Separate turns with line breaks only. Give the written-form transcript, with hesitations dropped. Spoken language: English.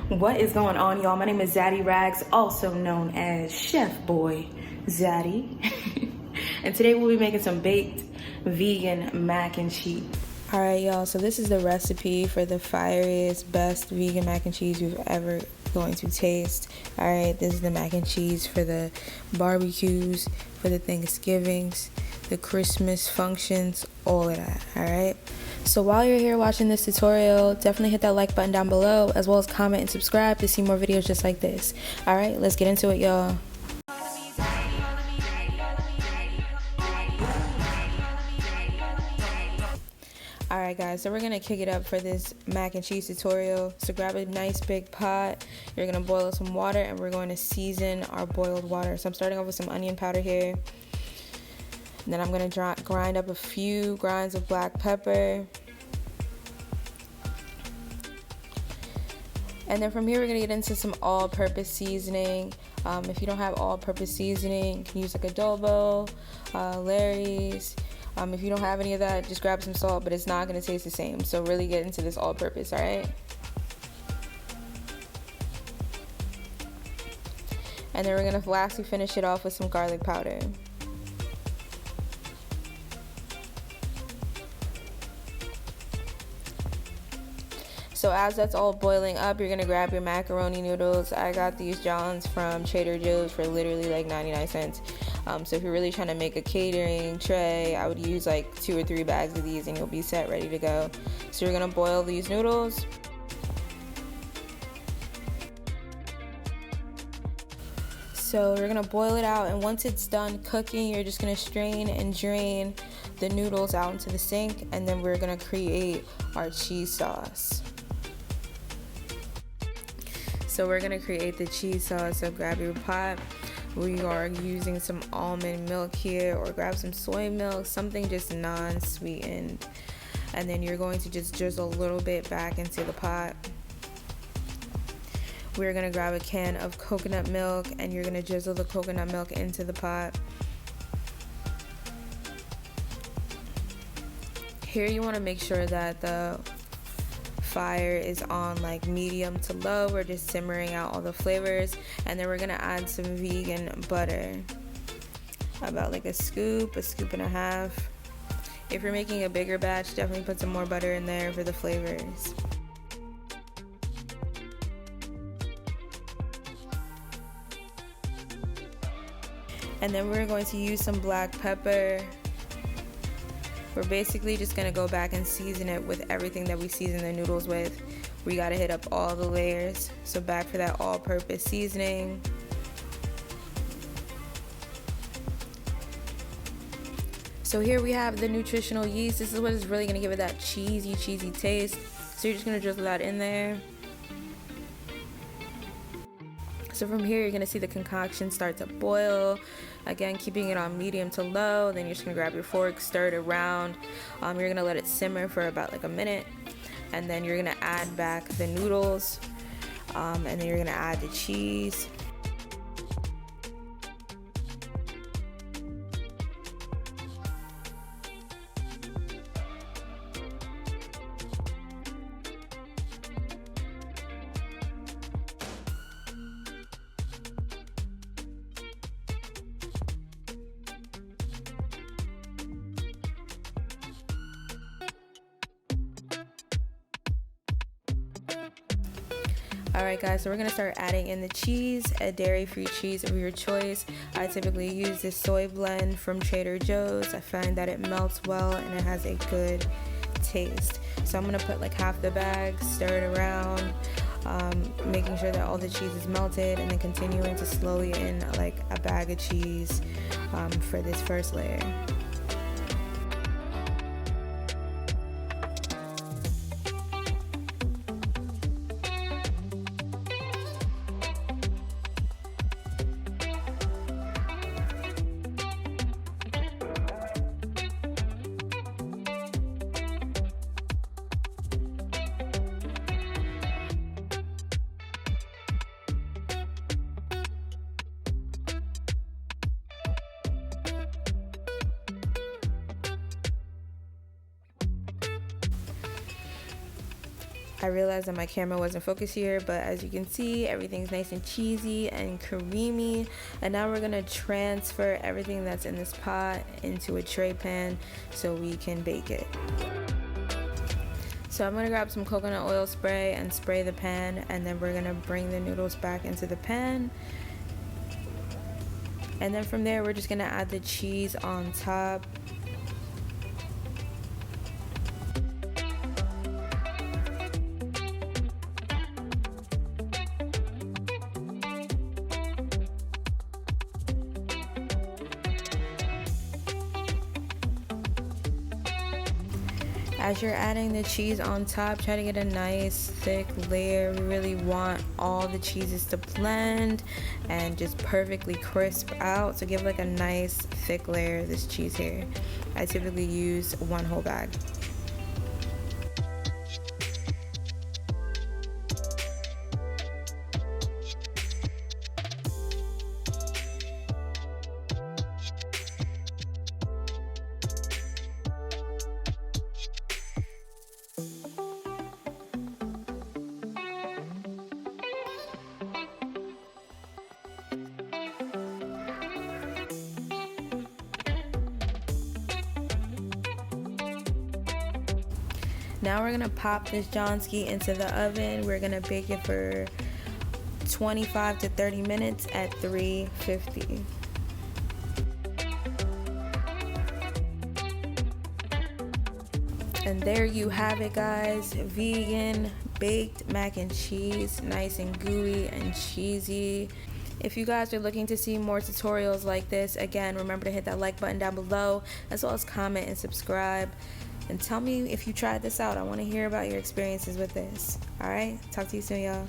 What is going on, y'all? My name is Zaddy Rags, also known as Chef Boy Zaddy. And today we'll be making some baked vegan mac and cheese. Alright, y'all, so this is the recipe for the fieriest, best vegan mac and cheese you've ever going to taste. Alright, this is the mac and cheese for the barbecues, for the Thanksgivings, the Christmas functions, all of that. Alright, so while you're here watching this tutorial, definitely hit that like button down below, as well as comment and subscribe to see more videos just like this. Alright, let's get into it, y'all. Alright guys, so we're going to kick it up for this mac and cheese tutorial. So grab a nice big pot, you're going to boil some water, and we're going to season our boiled water. So I'm starting off with some onion powder here. And then I'm going to grind up a few grinds of black pepper. And then from here we're going to get into some all-purpose seasoning. If you don't have all-purpose seasoning, you can use like adobo, Larry's. If you don't have any of that, just grab some salt, but it's not going to taste the same. So really get into this all-purpose, alright? And then we're going to lastly finish it off with some garlic powder. So as that's all boiling up, you're going to grab your macaroni noodles. I got these Johns from Trader Joe's for literally like 99 cents. So if you're really trying to make a catering tray, I would use like 2 or 3 bags of these and you'll be set, ready to go. So you're going to boil these noodles. So we're going to boil it out, and once it's done cooking, you're just going to strain and drain the noodles out into the sink, and then we're going to create our cheese sauce. So we're going to create the cheese sauce. So grab your pot. We are using some almond milk here, or grab some soy milk, something just non-sweetened. And then you're going to just drizzle a little bit back into the pot. We're going to grab a can of coconut milk, and you're going to drizzle the coconut milk into the pot. Here you want to make sure that the fire is on like medium to low. We're just simmering out all the flavors, and then we're gonna add some vegan butter, about like a scoop and a half. If you're making a bigger batch, definitely put some more butter in there for the flavors. And then we're going to use some black pepper. We're basically just going to go back and season it with everything that we season the noodles with. We got to hit up all the layers. So back for that all-purpose seasoning. So here we have the nutritional yeast. This is what is really going to give it that cheesy taste. So you're just going to drizzle that in there. So from here, you're going to see the concoction start to boil. Again, keeping it on medium to low. Then you're just going to grab your fork, stir it around. You're going to let it simmer for about like a minute. And then you're going to add back the noodles. And then you're going to add the cheese. Alright guys, so we're going to start adding in the cheese, a dairy-free cheese of your choice. I typically use this soy blend from Trader Joe's. I find that it melts well and it has a good taste. So I'm going to put like half the bag, stir it around, making sure that all the cheese is melted, and then continuing to slowly in like a bag of cheese for this first layer. I realized that my camera wasn't focused here, but as you can see, everything's nice and cheesy and creamy. And now we're gonna transfer everything that's in this pot into a tray pan so we can bake it. So I'm gonna grab some coconut oil spray and spray the pan, and then we're gonna bring the noodles back into the pan. And then from there, we're just gonna add the cheese on top. As you're adding the cheese on top, try to get a nice thick layer. We really want all the cheeses to blend and just perfectly crisp out. So give like a nice thick layer of this cheese here. I typically use 1 whole bag. Now we're gonna pop this Johnski into the oven. We're gonna bake it for 25 to 30 minutes at 350. And there you have it, guys. Vegan baked mac and cheese, nice and gooey and cheesy. If you guys are looking to see more tutorials like this, again, remember to hit that like button down below, as well as comment and subscribe. And tell me if you tried this out. I want to hear about your experiences with this. All right, talk to you soon, y'all.